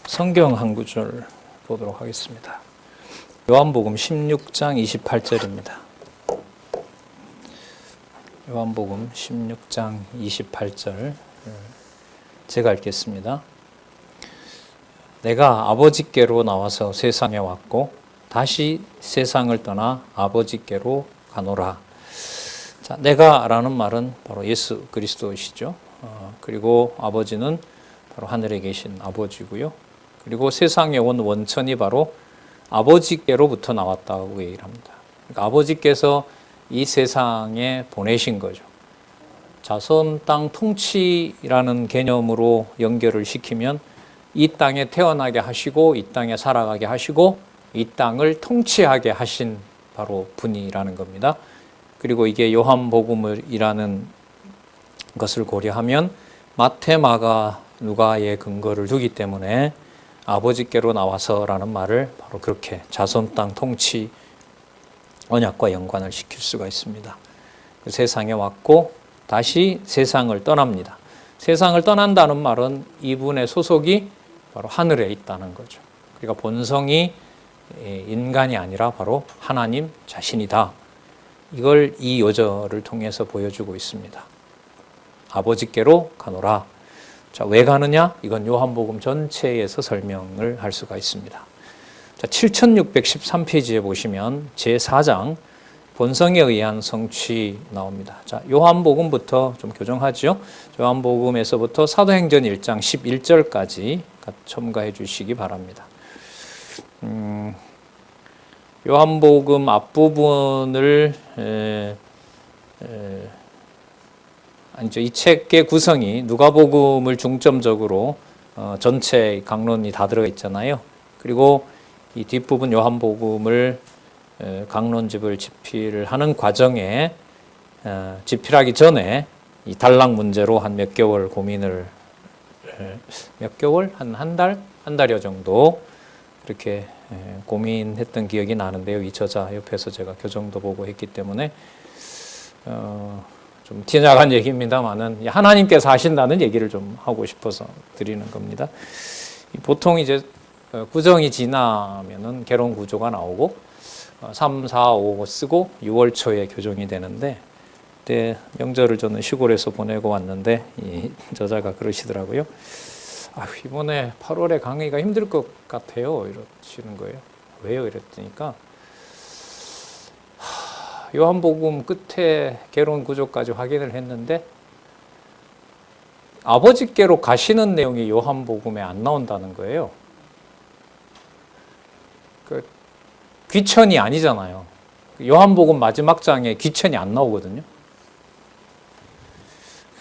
성경 한 구절 보도록 하겠습니다. 요한복음 16장 28절입니다. 요한복음 16장 28절 제가 읽겠습니다. 내가 아버지께로 나와서 세상에 왔고 다시 세상을 떠나 아버지께로 가노라. 자, 내가라는 말은 바로 예수 그리스도이시죠. 그리고 아버지는 바로 하늘에 계신 아버지고요. 그리고 세상에 온 원천이 바로 아버지께로부터 나왔다고 얘기를 합니다. 그러니까 아버지께서 이 세상에 보내신 거죠. 자선 땅 통치라는 개념으로 연결을 시키면 이 땅에 태어나게 하시고 이 땅에 살아가게 하시고 이 땅을 통치하게 하신 바로 분이라는 겁니다. 그리고 이게 요한복음이라는 것을 고려하면 마태, 마가, 누가의 근거를 두기 때문에 아버지께로 나와서라는 말을 바로 그렇게 자손 땅 통치 언약과 연관을 시킬 수가 있습니다. 세상에 왔고 다시 세상을 떠납니다. 세상을 떠난다는 말은 이분의 소속이 바로 하늘에 있다는 거죠. 그러니까 본성이 인간이 아니라 바로 하나님 자신이다. 이걸 이 요절을 통해서 보여주고 있습니다. 아버지께로 가노라. 자, 왜 가느냐? 이건 요한복음 전체에서 설명을 할 수가 있습니다. 자, 7613페이지에 보시면 제4장 본성에 의한 성취 나옵니다. 자, 요한복음부터 좀 교정하죠. 요한복음에서부터 사도행전 1장 11절까지 첨가해 주시기 바랍니다. 요한복음 앞부분을 아니죠. 이 책의 구성이 누가복음을 중점적으로 전체 강론이 다 들어가 있잖아요. 그리고 이 뒷부분 요한복음을 강론집을 집필을 하는 과정에 집필하기 전에 이 단락 문제로 한 몇 개월 고민을 몇 개월? 한 달여 정도 이렇게 고민했던 기억이 나는데요. 이 저자 옆에서 제가 교정도 보고 했기 때문에 좀 티나간 얘기입니다만은 하나님께서 하신다는 얘기를 좀 하고 싶어서 드리는 겁니다. 보통 이제 구정이 지나면은 개론 구조가 나오고 3, 4, 5 쓰고 6월 초에 교정이 되는데 그때 명절을 저는 시골에서 보내고 왔는데 이 저자가 그러시더라고요. 이번에 8월에 강의가 힘들 것 같아요. 이러시는 거예요. 왜요? 이랬더니까 요한복음 끝에 개론 구조까지 확인을 했는데 아버지께로 가시는 내용이 요한복음에 안 나온다는 거예요. 귀천이 아니잖아요. 요한복음 마지막 장에 귀천이 안 나오거든요.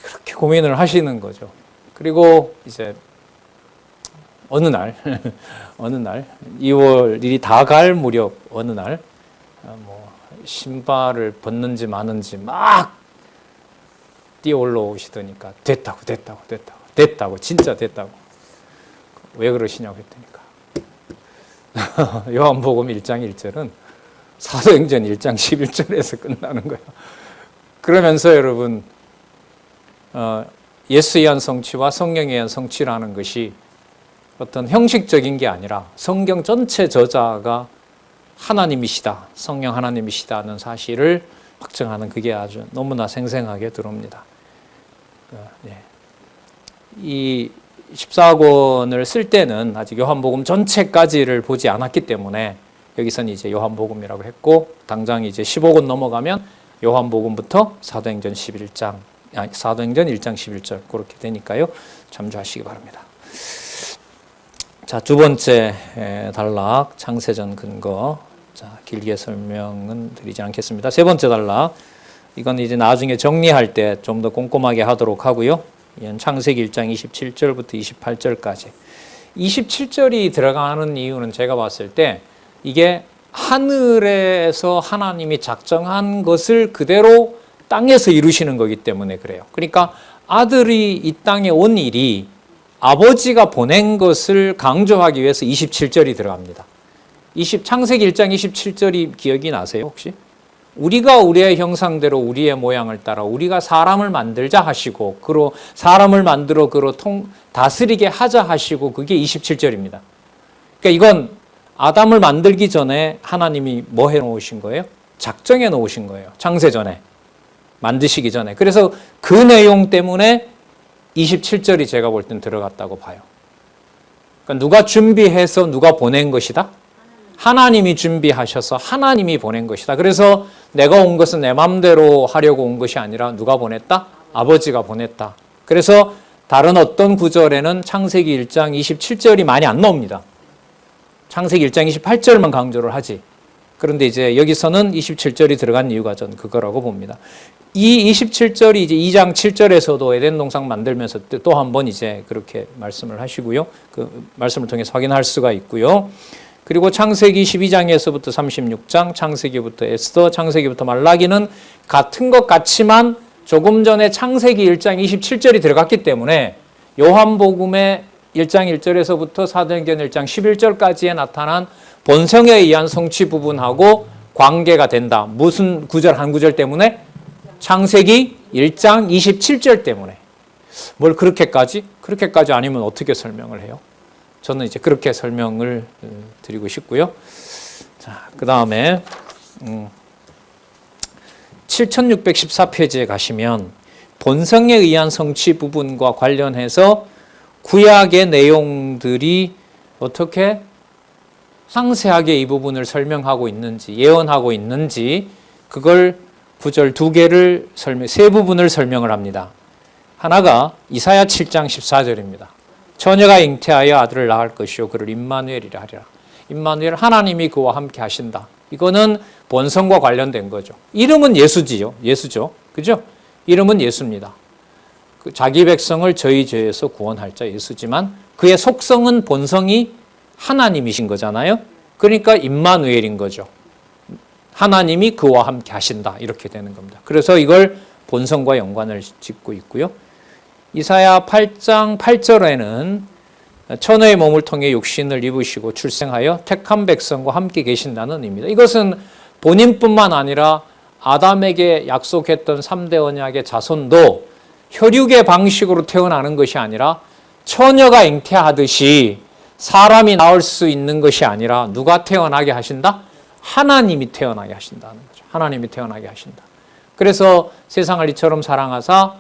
그렇게 고민을 하시는 거죠. 그리고 이제 어느 날 2월 일이 다 갈 무렵 어느 날 신발을 벗는지 마는지 막 뛰어 올라오시더니까 됐다고 진짜 됐다고. 왜 그러시냐고 했더니까 요한복음 1장 1절은 사도행전 1장 11절에서 끝나는 거예요. 그러면서 여러분 예수에 의한 성취와 성령에 의한 성취라는 것이 어떤 형식적인 게 아니라 성경 전체 저자가 하나님이시다, 성령 하나님이시다는 사실을 확증하는 그게 아주 너무나 생생하게 들어옵니다. 이 14권을 쓸 때는 아직 요한복음 전체까지를 보지 않았기 때문에 여기서는 이제 요한복음이라고 했고 당장 이제 15권 넘어가면 요한복음부터 사도행전 1장 11절 그렇게 되니까요. 참조하시기 바랍니다. 자, 두 번째 단락 창세전 근거. 자, 길게 설명은 드리지 않겠습니다. 세 번째 단락. 이건 이제 나중에 정리할 때 좀 더 꼼꼼하게 하도록 하고요. 이건 창세기 1장 27절부터 28절까지. 27절이 들어가는 이유는 제가 봤을 때 이게 하늘에서 하나님이 작정한 것을 그대로 땅에서 이루시는 거기 때문에 그래요. 그러니까 아들이 이 땅에 온 일이 아버지가 보낸 것을 강조하기 위해서 27절이 들어갑니다. 창세기 1장 27절이 기억이 나세요 혹시? 우리가 우리의 형상대로 우리의 모양을 따라 우리가 사람을 만들자 하시고 그로 사람을 만들어 그로 다스리게 하자 하시고 그게 27절입니다. 그러니까 이건 아담을 만들기 전에 하나님이 뭐 해 놓으신 거예요? 작정해 놓으신 거예요. 창세 전에. 만드시기 전에. 그래서 그 내용 때문에 27절이 제가 볼 땐 들어갔다고 봐요. 그러니까 누가 준비해서 누가 보낸 것이다? 하나님이 준비하셔서 하나님이 보낸 것이다. 그래서 내가 온 것은 내 마음대로 하려고 온 것이 아니라 누가 보냈다? 아버지가 보냈다. 그래서 다른 어떤 구절에는 창세기 1장 27절이 많이 안 나옵니다. 창세기 1장 28절만 강조를 하지. 그런데 이제 여기서는 27절이 들어간 이유가 전 그거라고 봅니다. 이 27절이 이제 2장 7절에서도 에덴 동산 만들면서 또 한 번 이제 그렇게 말씀을 하시고요. 그 말씀을 통해서 확인할 수가 있고요. 그리고 창세기 12장에서부터 36장, 창세기부터 에스더, 창세기부터 말라기는 같은 것 같지만 조금 전에 창세기 1장 27절이 들어갔기 때문에 요한복음의 1장 1절에서부터 사도행전 1장 11절까지에 나타난 본성에 의한 성취 부분하고 관계가 된다. 무슨 구절 한 구절 때문에? 창세기 1장 27절 때문에. 뭘 그렇게까지? 그렇게까지 아니면 어떻게 설명을 해요? 저는 이제 그렇게 설명을 드리고 싶고요. 자, 그 다음에 7614페이지에 가시면 본성에 의한 성취 부분과 관련해서 구약의 내용들이 어떻게 상세하게 이 부분을 설명하고 있는지, 예언하고 있는지 그걸 구절 두 개를 세 부분을 설명을 합니다. 하나가 이사야 7장 14절입니다. 처녀가 잉태하여 아들을 낳을 것이요 그를 임마누엘이라 하리라. 임마누엘 하나님이 그와 함께 하신다. 이거는 본성과 관련된 거죠. 이름은 예수죠. 그죠? 이름은 예수입니다. 자기 백성을 저희 죄에서 구원할 자 예수지만 그의 속성은 본성이 하나님이신 거잖아요. 그러니까 임마누엘인 거죠. 하나님이 그와 함께 하신다. 이렇게 되는 겁니다. 그래서 이걸 본성과 연관을 짓고 있고요. 이사야 8장 8절에는 처녀의 몸을 통해 육신을 입으시고 출생하여 택한 백성과 함께 계신다는 의미입니다. 이것은 본인뿐만 아니라 아담에게 약속했던 3대 언약의 자손도 혈육의 방식으로 태어나는 것이 아니라 처녀가 잉태하듯이 사람이 나올 수 있는 것이 아니라 누가 태어나게 하신다? 하나님이 태어나게 하신다는 거죠. 하나님이 태어나게 하신다. 그래서 세상을 이처럼 사랑하사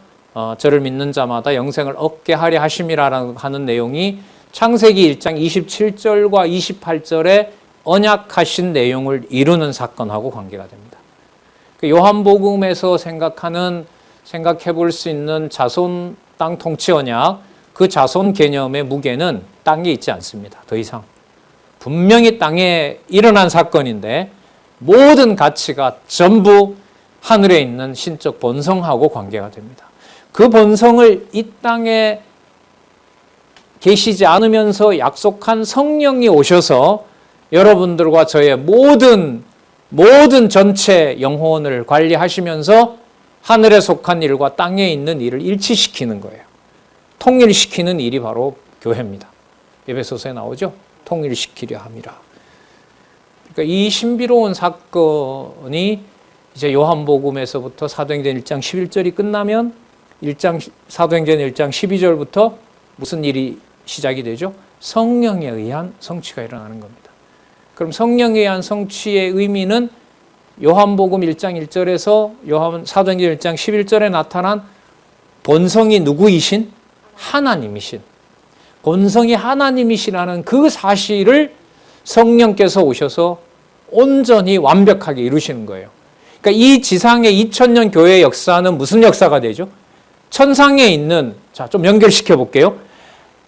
저를 믿는 자마다 영생을 얻게 하려 하심이라는 하는 내용이 창세기 1장 27절과 28절에 언약하신 내용을 이루는 사건하고 관계가 됩니다. 요한복음에서 생각해 볼 수 있는 자손 땅 통치 언약, 그 자손 개념의 무게는 땅에 있지 않습니다. 더 이상. 분명히 땅에 일어난 사건인데 모든 가치가 전부 하늘에 있는 신적 본성하고 관계가 됩니다. 그 본성을 이 땅에 계시지 않으면서 약속한 성령이 오셔서 여러분들과 저의 모든 전체 영혼을 관리하시면서 하늘에 속한 일과 땅에 있는 일을 일치시키는 거예요. 통일시키는 일이 바로 교회입니다. 에베소서에 나오죠? 통일시키려 함이라. 그러니까 이 신비로운 사건이 이제 요한복음에서부터 사도행전 1장 11절이 끝나면 사도행전 1장 12절부터 무슨 일이 시작이 되죠? 성령에 의한 성취가 일어나는 겁니다. 그럼 성령에 의한 성취의 의미는 요한복음 1장 1절에서 사도행전 1장 11절에 나타난 본성이 누구이신? 하나님이신. 본성이 하나님이시라는 그 사실을 성령께서 오셔서 온전히 완벽하게 이루시는 거예요. 그러니까 이 지상의 2000년 교회의 역사는 무슨 역사가 되죠? 천상에 있는, 자, 좀 연결시켜 볼게요.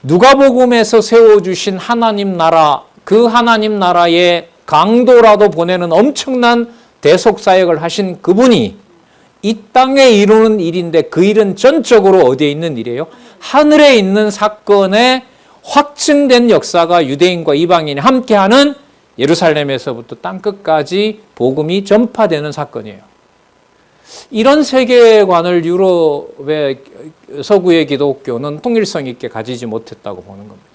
누가복음에서 세워주신 하나님 나라, 그 하나님 나라의 강도라도 보내는 엄청난 대속사역을 하신 그분이 이 땅에 이루는 일인데 그 일은 전적으로 어디에 있는 일이에요? 하늘에 있는 사건에 확증된 역사가 유대인과 이방인이 함께하는 예루살렘에서부터 땅끝까지 복음이 전파되는 사건이에요. 이런 세계관을 유럽의 서구의 기독교는 통일성 있게 가지지 못했다고 보는 겁니다.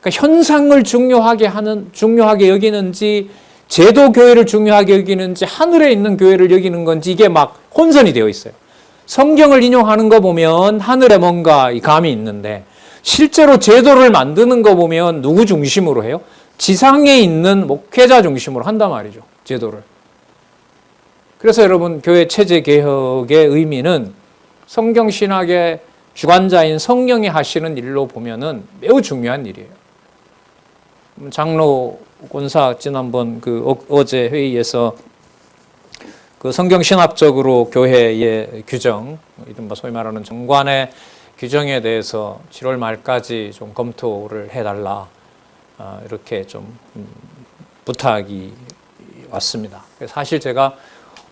그러니까 현상을 중요하게 여기는지 제도 교회를 중요하게 여기는지 하늘에 있는 교회를 여기는 건지 이게 막 혼선이 되어 있어요. 성경을 인용하는 거 보면 하늘에 뭔가 감이 있는데 실제로 제도를 만드는 거 보면 누구 중심으로 해요? 지상에 있는 목회자 중심으로 한단 말이죠. 제도를. 그래서 여러분 교회 체제 개혁의 의미는 성경 신학의 주관자인 성령이 하시는 일로 보면은 매우 중요한 일이에요. 장로 권사 지난번 어제 회의에서 성경 신학적으로 교회의 규정, 이른바 소위 말하는 정관의 규정에 대해서 7월 말까지 좀 검토를 해달라 이렇게 좀 부탁이 왔습니다. 사실 제가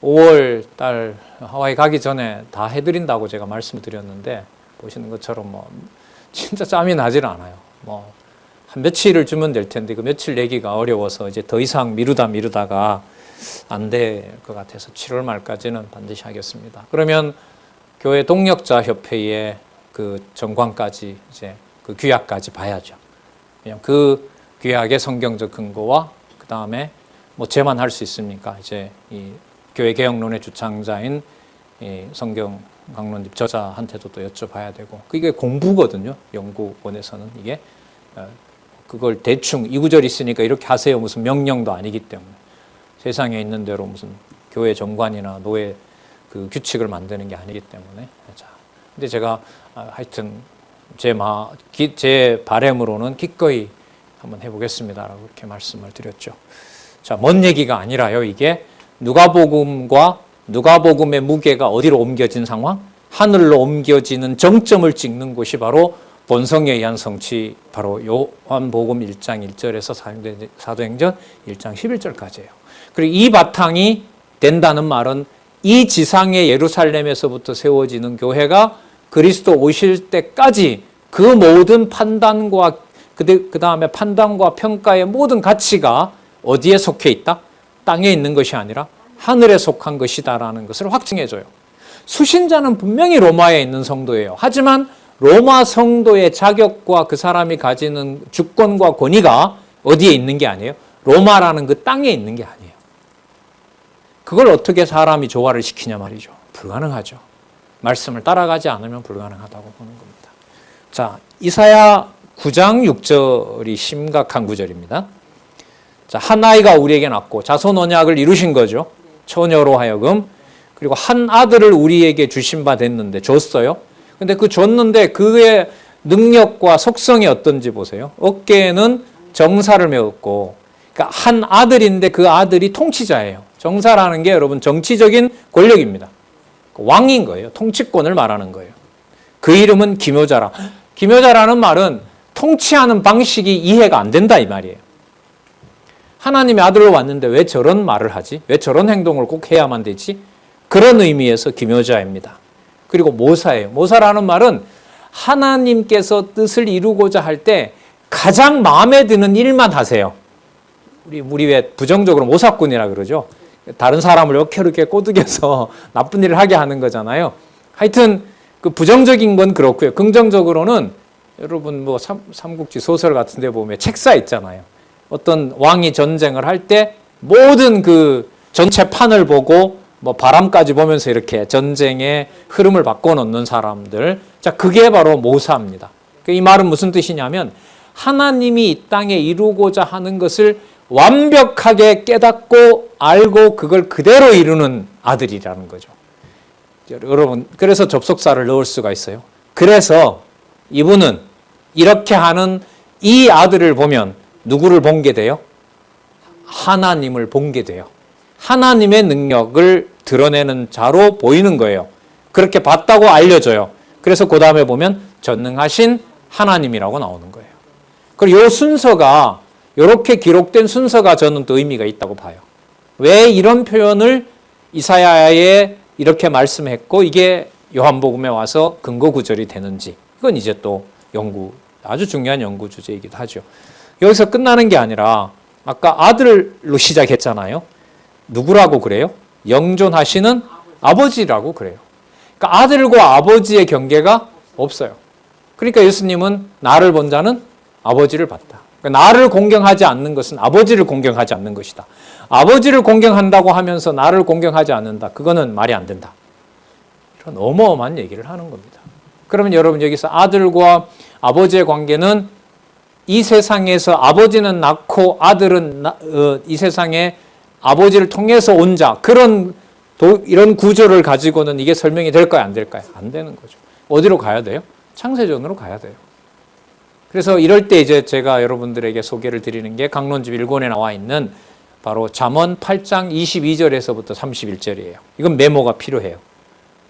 5월 달 하와이 가기 전에 다 해드린다고 제가 말씀을 드렸는데 보시는 것처럼 진짜 짬이 나질 않아요. 한 며칠을 주면 될 텐데 그 며칠 내기가 어려워서 이제 더 이상 미루다가 안 될 것 같아서 7월 말까지는 반드시 하겠습니다. 그러면 교회 동력자 협회의 그 정관까지 이제 그 규약까지 봐야죠. 그냥 그 규약의 성경적 근거와 그 다음에 제만 할 수 있습니까? 이제 이 교회 개혁론의 주창자인 이 성경 강론집 저자한테도 또 여쭤봐야 되고 그게 공부거든요. 연구원에서는 이게 그걸 대충 이 구절 있으니까 이렇게 하세요 무슨 명령도 아니기 때문에 세상에 있는 대로 무슨 교회 정관이나 노예 그 규칙을 만드는 게 아니기 때문에 자, 근데 제가 하여튼 제 바람으로는 기꺼이 한번 해보겠습니다라고 이렇게 말씀을 드렸죠. 자, 먼 얘기가 아니라요. 이게 누가복음과 누가복음의 무게가 어디로 옮겨진 상황? 하늘로 옮겨지는 정점을 찍는 곳이 바로 본성에 의한 성취, 바로 요한복음 1장 1절에서 사도행전 1장 11절까지예요. 그리고 이 바탕이 된다는 말은 이 지상의 예루살렘에서부터 세워지는 교회가 그리스도 오실 때까지 그 모든 판단과 그 다음에 판단과 평가의 모든 가치가 어디에 속해 있다? 땅에 있는 것이 아니라 하늘에 속한 것이다라는 것을 확증해줘요. 수신자는 분명히 로마에 있는 성도예요. 하지만 로마 성도의 자격과 그 사람이 가지는 주권과 권위가 어디에 있는 게 아니에요? 로마라는 그 땅에 있는 게 아니에요. 그걸 어떻게 사람이 조화를 시키냐 말이죠. 불가능하죠. 말씀을 따라가지 않으면 불가능하다고 보는 겁니다. 자, 이사야 9장 6절이 심각한 구절입니다. 자, 한 아이가 우리에게 낳고 자손 언약을 이루신 거죠. 처녀로 하여금. 그리고 한 아들을 우리에게 주신 바 됐는데 줬어요. 근데 줬는데 그의 능력과 속성이 어떤지 보세요. 어깨에는 정사를 메었고, 그러니까 한 아들인데 그 아들이 통치자예요. 정사라는 게 여러분 정치적인 권력입니다. 왕인 거예요. 통치권을 말하는 거예요. 그 이름은 기묘자라. 기묘자라는 말은 통치하는 방식이 이해가 안 된다 이 말이에요. 하나님의 아들로 왔는데 왜 저런 말을 하지? 왜 저런 행동을 꼭 해야만 되지? 그런 의미에서 기묘자입니다. 그리고 모사예요. 모사라는 말은 하나님께서 뜻을 이루고자 할 때 가장 마음에 드는 일만 하세요. 우리 왜 부정적으로 모사꾼이라 그러죠. 다른 사람을 이렇게 꼬드겨서 나쁜 일을 하게 하는 거잖아요. 하여튼 그 부정적인 건 그렇고요. 긍정적으로는 여러분 삼국지 소설 같은 데 보면 책사 있잖아요. 어떤 왕이 전쟁을 할 때 모든 그 전체 판을 보고 바람까지 보면서 이렇게 전쟁의 흐름을 바꿔놓는 사람들. 자, 그게 바로 모사입니다. 이 말은 무슨 뜻이냐면 하나님이 이 땅에 이루고자 하는 것을 완벽하게 깨닫고 알고 그걸 그대로 이루는 아들이라는 거죠. 여러분, 그래서 접속사를 넣을 수가 있어요. 그래서 이분은 이렇게 하는 이 아들을 보면 누구를 본게 돼요? 하나님을 본게 돼요. 하나님의 능력을 드러내는 자로 보이는 거예요. 그렇게 봤다고 알려져요. 그래서 그 다음에 보면 전능하신 하나님이라고 나오는 거예요. 그리고 이 순서가 이렇게 기록된 순서가 저는 또 의미가 있다고 봐요. 왜 이런 표현을 이사야에 이렇게 말씀했고 이게 요한복음에 와서 근거 구절이 되는지 이건 이제 또 아주 중요한 연구 주제이기도 하죠. 여기서 끝나는 게 아니라 아까 아들로 시작했잖아요. 누구라고 그래요? 영존하시는 아버지라고 그래요. 그러니까 아들과 아버지의 경계가 없어요. 그러니까 예수님은 나를 본 자는 아버지를 봤다. 그러니까 나를 공경하지 않는 것은 아버지를 공경하지 않는 것이다. 아버지를 공경한다고 하면서 나를 공경하지 않는다. 그거는 말이 안 된다. 이런 어마어마한 얘기를 하는 겁니다. 그러면 여러분 여기서 아들과 아버지의 관계는 이 세상에서 아버지는 낳고 아들은 이 세상에 아버지를 통해서 온 자, 이런 구조를 가지고는 이게 설명이 될까요? 안 될까요? 안 되는 거죠. 어디로 가야 돼요? 창세전으로 가야 돼요. 그래서 이럴 때 이제 제가 여러분들에게 소개를 드리는 게 강론집 1권에 나와 있는 바로 잠언 8장 22절에서부터 31절이에요. 이건 메모가 필요해요.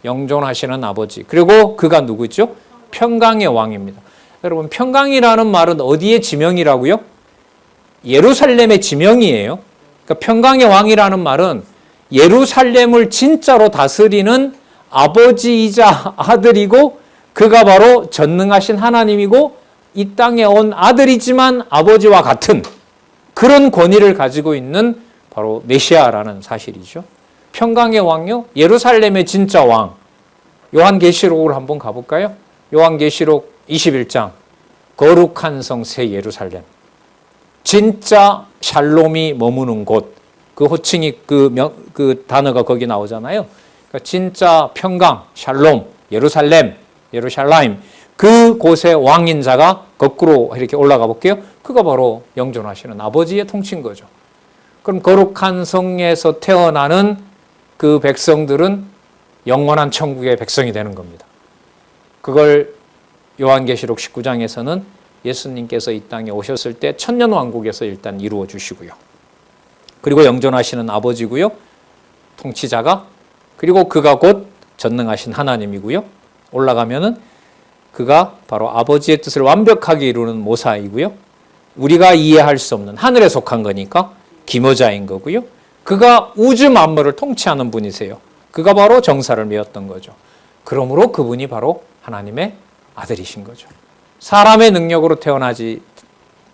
영존하시는 아버지. 그리고 그가 누구죠? 평강의 왕입니다. 여러분, 평강이라는 말은 어디의 지명이라고요? 예루살렘의 지명이에요. 그러니까 평강의 왕이라는 말은 예루살렘을 진짜로 다스리는 아버지이자 아들이고 그가 바로 전능하신 하나님이고 이 땅에 온 아들이지만 아버지와 같은 그런 권위를 가지고 있는 바로 메시아라는 사실이죠. 평강의 왕요? 예루살렘의 진짜 왕. 요한계시록으로 한번 가볼까요? 요한계시록 21장. 거룩한 성 새 예루살렘. 진짜 샬롬이 머무는 곳. 그 호칭이 그 단어가 거기 나오잖아요. 그러니까 진짜 평강, 샬롬, 예루살렘, 예루샬라임. 그 곳의 왕인 자가 거꾸로 이렇게 올라가 볼게요. 그가 바로 영존하시는 아버지의 통치인 거죠. 그럼 거룩한 성에서 태어나는 그 백성들은 영원한 천국의 백성이 되는 겁니다. 그걸 요한계시록 19장에서는 예수님께서 이 땅에 오셨을 때 천년왕국에서 일단 이루어 주시고요. 그리고 영존하시는 아버지고요. 통치자가. 그리고 그가 곧 전능하신 하나님이고요. 올라가면은 그가 바로 아버지의 뜻을 완벽하게 이루는 모사이고요. 우리가 이해할 수 없는 하늘에 속한 거니까 기모자인 거고요. 그가 우주 만물을 통치하는 분이세요. 그가 바로 정사를 메웠던 거죠. 그러므로 그분이 바로 하나님의 아들이신 거죠. 사람의 능력으로 태어나지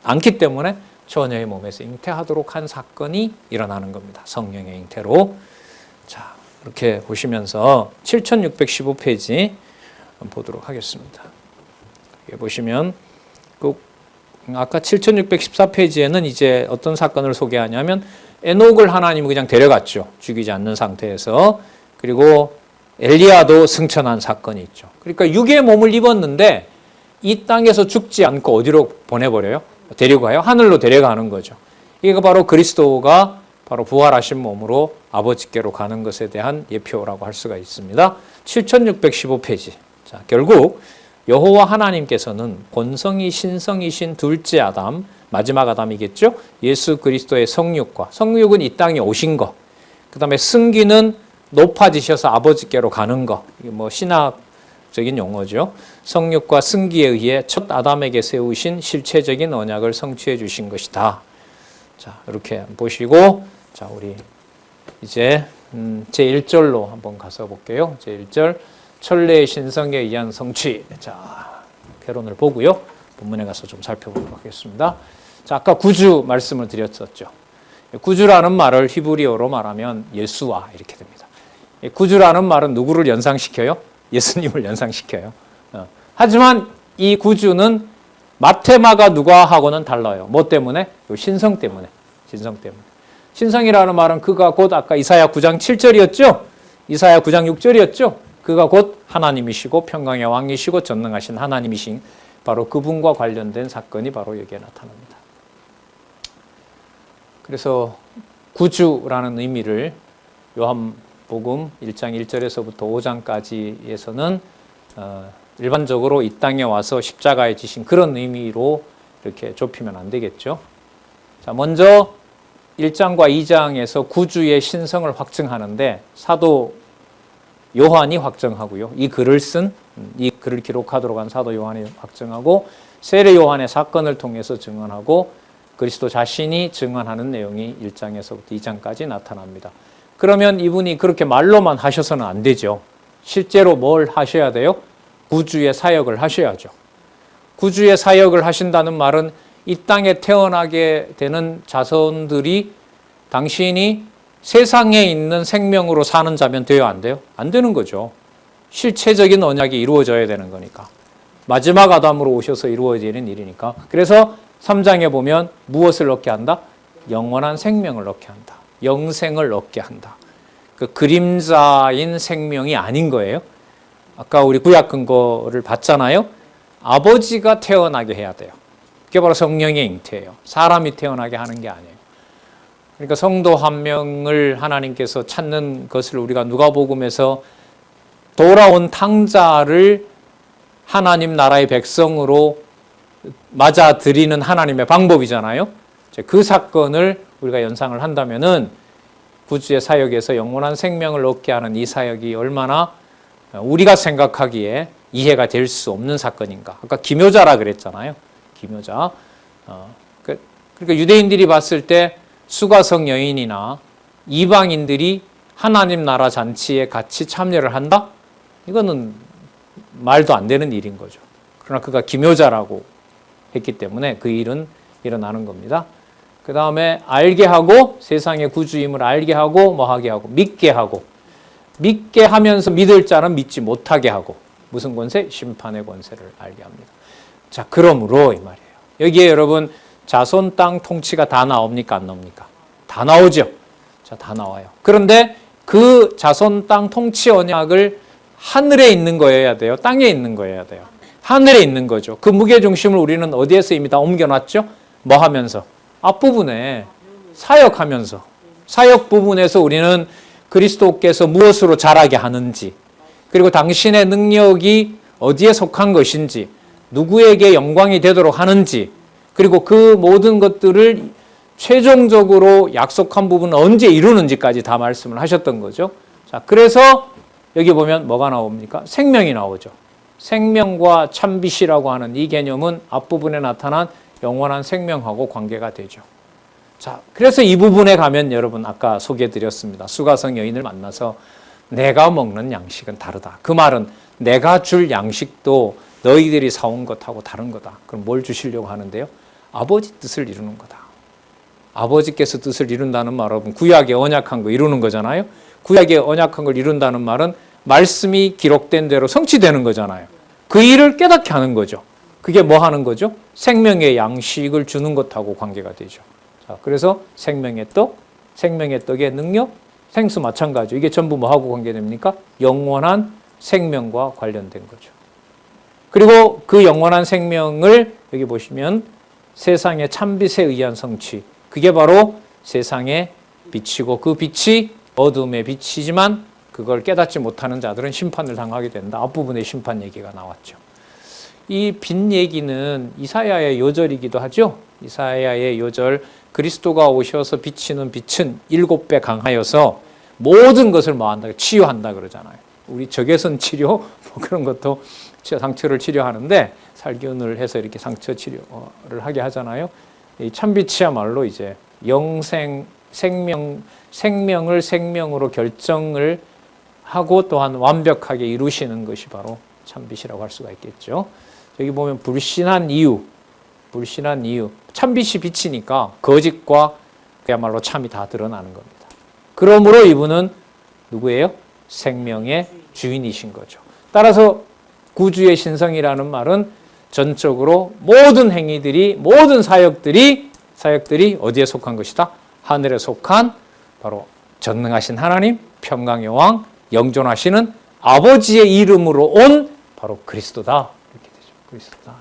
않기 때문에 처녀의 몸에서 잉태하도록 한 사건이 일어나는 겁니다. 성령의 잉태로. 자, 이렇게 보시면서 7615페이지 보도록 하겠습니다. 여기 보시면 아까 7614페이지에는 이제 어떤 사건을 소개하냐면 에녹을 하나님이 그냥 데려갔죠. 죽이지 않는 상태에서. 그리고 엘리야도 승천한 사건이 있죠. 그러니까 육의 몸을 입었는데 이 땅에서 죽지 않고 어디로 보내버려요? 데려가요? 하늘로 데려가는 거죠. 이게 바로 그리스도가 바로 부활하신 몸으로 아버지께로 가는 것에 대한 예표라고 할 수가 있습니다. 7615페이지. 자, 결국 여호와 하나님께서는 본성이 신성이신 둘째 아담, 마지막 아담이겠죠? 예수 그리스도의 성육과, 성육은 이 땅에 오신 것, 그 다음에 승기는 높아지셔서 아버지께로 가는 것, 이게 뭐 신학적인 용어죠. 성육과 승기에 의해 첫 아담에게 세우신 실체적인 언약을 성취해 주신 것이다. 자, 이렇게 보시고, 자, 우리 이제 제1절로 한번 가서 볼게요. 제1절. 천례의 신성에 의한 성취. 자, 개론을 보고요. 본문에 가서 좀 살펴보도록 하겠습니다. 자, 아까 구주 말씀을 드렸었죠. 구주라는 말을 히브리어로 말하면 예수와 이렇게 됩니다. 구주라는 말은 누구를 연상시켜요? 예수님을 연상시켜요. 하지만 이 구주는 마테마가 누가하고는 달라요. 뭐 때문에? 신성 때문에. 신성 때문에. 신성이라는 말은 그가 곧 아까 이사야 9장 7절이었죠? 이사야 9장 6절이었죠? 그가 곧 하나님이시고 평강의 왕이시고 전능하신 하나님이신 바로 그분과 관련된 사건이 바로 여기에 나타납니다. 그래서 구주라는 의미를 요한복음 1장 1절에서부터 5장까지에서는 일반적으로 이 땅에 와서 십자가에 지신 그런 의미로 이렇게 좁히면 안 되겠죠. 자, 먼저 1장과 2장에서 구주의 신성을 확증하는데 사도 요한이 확정하고요. 이 글을 기록하도록 한 사도 요한이 확정하고 세례 요한의 사건을 통해서 증언하고 그리스도 자신이 증언하는 내용이 1장에서부터 2장까지 나타납니다. 그러면 이분이 그렇게 말로만 하셔서는 안 되죠. 실제로 뭘 하셔야 돼요? 구주의 사역을 하셔야죠. 구주의 사역을 하신다는 말은 이 땅에 태어나게 되는 자손들이 당신이 세상에 있는 생명으로 사는 자면 돼요, 안 돼요? 안 되는 거죠. 실체적인 언약이 이루어져야 되는 거니까. 마지막 아담으로 오셔서 이루어지는 일이니까. 그래서 3장에 보면 무엇을 얻게 한다? 영원한 생명을 얻게 한다. 영생을 얻게 한다. 그 그림자인 생명이 아닌 거예요. 아까 우리 구약 근거를 봤잖아요. 아버지가 태어나게 해야 돼요. 그게 바로 성령의 잉태예요. 사람이 태어나게 하는 게 아니에요. 그러니까 성도 한 명을 하나님께서 찾는 것을 우리가 누가복음에서 돌아온 탕자를 하나님 나라의 백성으로 맞아들이는 하나님의 방법이잖아요. 그 사건을 우리가 연상을 한다면은 구주의 사역에서 영원한 생명을 얻게 하는 이 사역이 얼마나 우리가 생각하기에 이해가 될 수 없는 사건인가. 아까 기묘자라 그랬잖아요. 기묘자. 그러니까 유대인들이 봤을 때 수가성 여인이나 이방인들이 하나님 나라 잔치에 같이 참여를 한다? 이거는 말도 안 되는 일인 거죠. 그러나 그가 기묘자라고 했기 때문에 그 일은 일어나는 겁니다. 그 다음에 알게 하고, 세상의 구주임을 알게 하고, 뭐 하게 하고, 믿게 하고, 믿게 하면서 믿을 자는 믿지 못하게 하고, 무슨 권세? 심판의 권세를 알게 합니다. 자, 그러므로 이 말이에요. 여기에 여러분 자손 땅 통치가 다 나옵니까? 안 나옵니까? 다 나오죠. 자, 다 나와요. 그런데 그 자손 땅 통치 언약을 하늘에 있는 거여야 돼요? 땅에 있는 거여야 돼요? 하늘에 있는 거죠. 그 무게중심을 우리는 어디에서 이미 다 옮겨놨죠? 뭐 하면서? 앞부분에 사역하면서. 사역 부분에서 우리는 그리스도께서 무엇으로 자라게 하는지, 그리고 당신의 능력이 어디에 속한 것인지, 누구에게 영광이 되도록 하는지, 그리고 그 모든 것들을 최종적으로 약속한 부분은 언제 이루는지까지 다 말씀을 하셨던 거죠. 자, 그래서 여기 보면 뭐가 나옵니까? 생명이 나오죠. 생명과 참빛이라고 하는 이 개념은 앞부분에 나타난 영원한 생명하고 관계가 되죠. 자, 그래서 이 부분에 가면 여러분 아까 소개해드렸습니다. 수가성 여인을 만나서 내가 먹는 양식은 다르다. 그 말은 내가 줄 양식도 너희들이 사온 것하고 다른 거다. 그럼 뭘 주시려고 하는데요? 아버지 뜻을 이루는 거다. 아버지께서 뜻을 이룬다는 말은 구약의 언약한 거 이루는 거잖아요. 구약의 언약한 걸 이룬다는 말은 말씀이 기록된 대로 성취되는 거잖아요. 그 일을 깨닫게 하는 거죠. 그게 뭐 하는 거죠? 생명의 양식을 주는 것하고 관계가 되죠. 자, 그래서 생명의 떡, 생명의 떡의 능력, 생수 마찬가지죠. 이게 전부 뭐하고 관계됩니까? 영원한 생명과 관련된 거죠. 그리고 그 영원한 생명을 여기 보시면 세상의 참빛에 의한 성취, 그게 바로 세상의 빛이고 그 빛이 어둠의 빛이지만 그걸 깨닫지 못하는 자들은 심판을 당하게 된다. 앞부분에 심판 얘기가 나왔죠. 이 빛 얘기는 이사야의 요절이기도 하죠. 이사야의 요절, 그리스도가 오셔서 비치는 빛은 7배 강하여서 모든 것을 뭐 한다? 치유한다 그러잖아요. 우리 적외선 치료 뭐 그런 것도 상처를 치료하는데 살균을 해서 이렇게 상처 치료를 하게 하잖아요. 이 참빛이야말로 이제 영생, 생명을 생명으로 결정을 하고 또한 완벽하게 이루시는 것이 바로 참빛이라고 할 수가 있겠죠. 여기 보면 불신한 이유, 참빛이 비치니까 거짓과 그야말로 참이 다 드러나는 겁니다. 그러므로 이분은 누구예요? 생명의 주인이신 거죠. 따라서 구주의 신성이라는 말은 전적으로 모든 행위들이, 모든 사역들이 어디에 속한 것이다? 하늘에 속한 바로 전능하신 하나님, 평강의 왕, 영존하시는 아버지의 이름으로 온 바로 그리스도다. 이렇게 되죠. 그리스도다.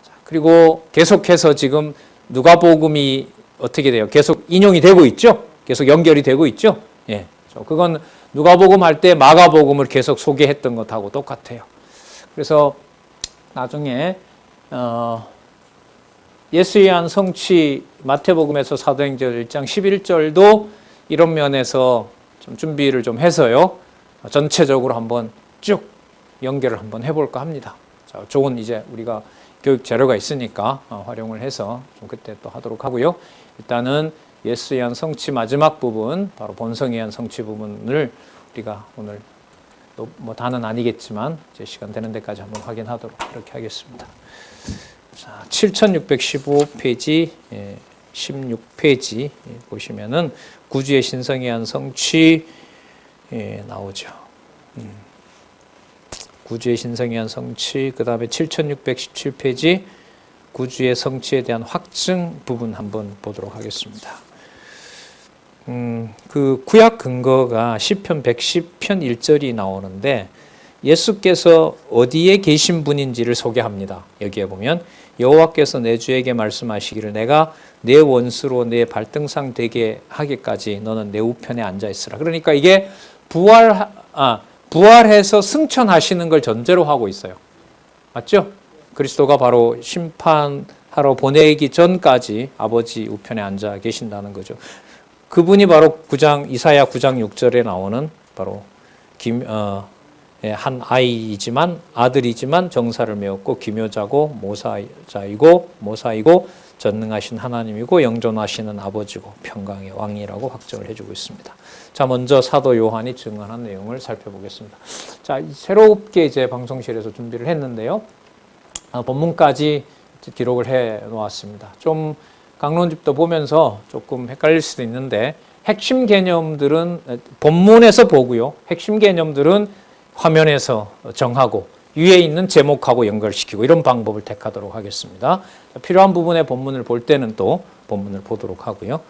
자, 그리고 계속해서 지금 누가복음이 어떻게 돼요? 계속 인용이 되고 있죠? 계속 연결이 되고 있죠? 예. 그건 누가복음 할 때 마가복음을 계속 소개했던 것하고 똑같아요. 그래서 나중에 예수의 한 성취 마태복음에서 사도행전 1장 11절도 이런 면에서 좀 준비를 좀 해서요. 전체적으로 한번 쭉 연결을 한번 해볼까 합니다. 자, 좋은 이제 우리가 교육 자료가 있으니까 활용을 해서 좀 그때 또 하도록 하고요. 일단은 예수의 한 성취 마지막 부분, 바로 본성의 한 성취 부분을 우리가 오늘 뭐 다는 아니겠지만 제 시간 되는 데까지 한번 확인하도록 그렇게 하겠습니다. 자, 7615페이지, 16페이지 보시면은 구주의 신성에 의한 성취 나오죠. 구주의 신성에 의한 성취, 그 다음에 7617페이지 구주의 성취에 대한 확증 부분 한번 보도록 하겠습니다. 그 구약 근거가 시편 110편 1절이 나오는데 예수께서 어디에 계신 분인지를 소개합니다. 여기에 보면 여호와께서 내 주에게 말씀하시기를 내가 내 원수로 내 발등상 되게 하기까지 너는 내 우편에 앉아 있으라. 그러니까 이게 부활해서 승천하시는 걸 전제로 하고 있어요. 맞죠? 그리스도가 바로 심판하러 보내기 전까지 아버지 우편에 앉아 계신다는 거죠. 그분이 바로 이사야 9장 6절에 나오는 바로 한 아이이지만 아들이지만 정사를 메웠고 기묘자고 모사이고 전능하신 하나님이고 영존하시는 아버지고 평강의 왕이라고 확정을 해주고 있습니다. 자, 먼저 사도 요한이 증언한 내용을 살펴보겠습니다. 자, 새롭게 이제 방송실에서 준비를 했는데요. 본문까지 기록을 해 놓았습니다. 좀 강론집도 보면서 조금 헷갈릴 수도 있는데 핵심 개념들은 본문에서 보고요. 핵심 개념들은 화면에서 정하고 위에 있는 제목하고 연결시키고 이런 방법을 택하도록 하겠습니다. 필요한 부분의 본문을 볼 때는 또 본문을 보도록 하고요.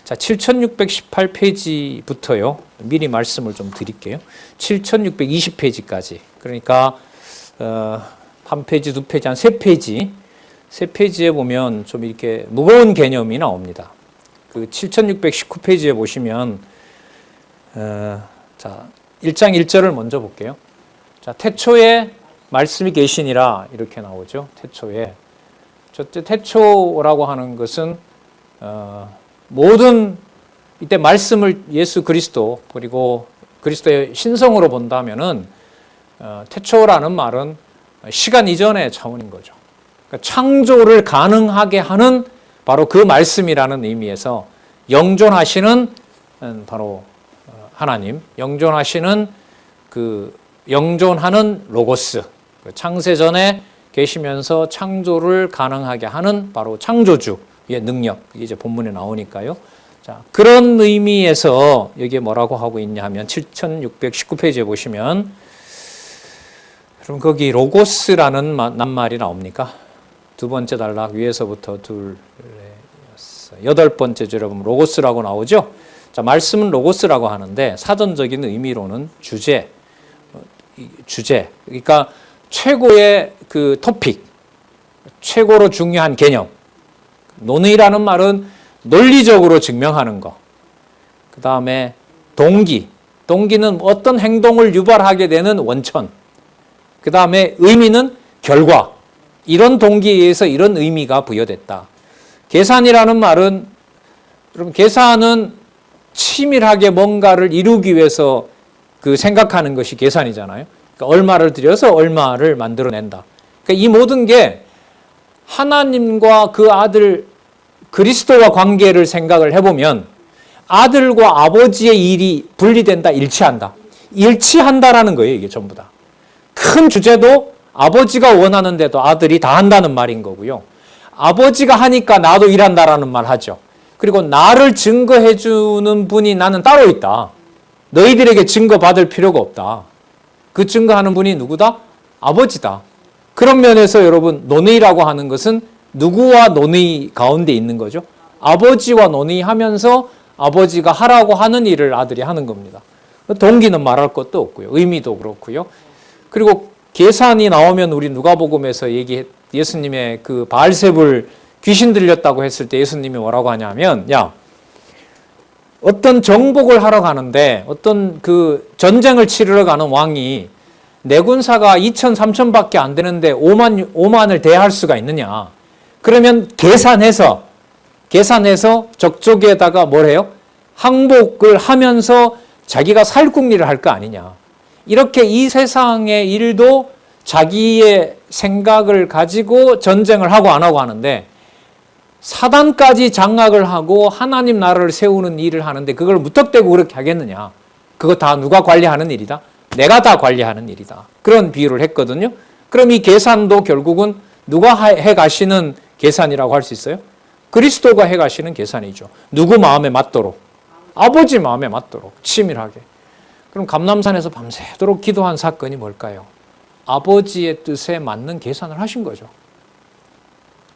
자, 7618페이지부터요. 미리 말씀을 좀 드릴게요. 7620페이지까지. 그러니까 한 페이지, 두 페이지, 한 세 페이지. 세 페이지에 보면 좀 이렇게 무거운 개념이 나옵니다. 그 7619페이지에 보시면 자, 1장 1절을 먼저 볼게요. 자, 태초에 말씀이 계시니라 이렇게 나오죠. 태초에. 태초라고 하는 것은 모든 이때 말씀을 예수 그리스도 그리고 그리스도의 신성으로 본다면은 태초라는 말은 시간 이전의 차원인 거죠. 그러니까 창조를 가능하게 하는 바로 그 말씀이라는 의미에서 영존하시는 바로 하나님, 영존하시는 영존하는 로고스, 창세전에 계시면서 창조를 가능하게 하는 바로 창조주의 능력, 이게 이제 본문에 나오니까요. 자, 그런 의미에서 여기에 뭐라고 하고 있냐 하면 7619페이지에 보시면 그럼 거기 로고스라는 낱말이 나옵니까? 두 번째 단락 위에서부터 여덟 번째 줄에 보면 로고스라고 나오죠. 자, 말씀은 로고스라고 하는데 사전적인 의미로는 주제. 그러니까 최고의 그 토픽, 최고로 중요한 개념. 논의라는 말은 논리적으로 증명하는 거. 그 다음에 동기는 어떤 행동을 유발하게 되는 원천. 그 다음에 의미는 결과. 이런 동기에 의해서 이런 의미가 부여됐다. 계산이라는 말은, 여러분, 계산은 치밀하게 뭔가를 이루기 위해서 생각하는 것이 계산이잖아요. 그러니까 얼마를 들여서 얼마를 만들어낸다. 그러니까 이 모든 게 하나님과 그 아들 그리스도와 관계를 생각을 해보면 아들과 아버지의 일이 분리된다, 일치한다라는 거예요. 이게 전부 다. 큰 주제도 아버지가 원하는데도 아들이 다 한다는 말인 거고요. 아버지가 하니까 나도 일한다라는 말 하죠. 그리고 나를 증거해 주는 분이 나는 따로 있다. 너희들에게 증거받을 필요가 없다. 그 증거하는 분이 누구다? 아버지다. 그런 면에서 여러분 논의라고 하는 것은 누구와 논의 가운데 있는 거죠? 아버지와 논의하면서 아버지가 하라고 하는 일을 아들이 하는 겁니다. 동기는 말할 것도 없고요. 의미도 그렇고요. 그리고 계산이 나오면 우리 누가복음에서 예수님의 그 바알세불 귀신 들렸다고 했을 때 예수님이 뭐라고 하냐면, 야, 어떤 정복을 하러 가는데 어떤 그 전쟁을 치르러 가는 왕이 내 군사가 2천, 3천밖에 안 되는데 5만을 대할 수가 있느냐. 그러면 계산해서 적족에다가 뭘 해요? 항복을 하면서 자기가 살궁리를 할 거 아니냐. 이렇게 이 세상의 일도 자기의 생각을 가지고 전쟁을 하고 안 하고 하는데 사단까지 장악을 하고 하나님 나라를 세우는 일을 하는데 그걸 무턱대고 그렇게 하겠느냐. 그거 다 누가 관리하는 일이다? 내가 다 관리하는 일이다. 그런 비유를 했거든요. 그럼 이 계산도 결국은 누가 해가시는 계산이라고 할 수 있어요? 그리스도가 해가시는 계산이죠. 누구 마음에 맞도록? 아버지 마음에 맞도록 치밀하게. 그럼 감람산에서 밤새도록 기도한 사건이 뭘까요? 아버지의 뜻에 맞는 계산을 하신 거죠.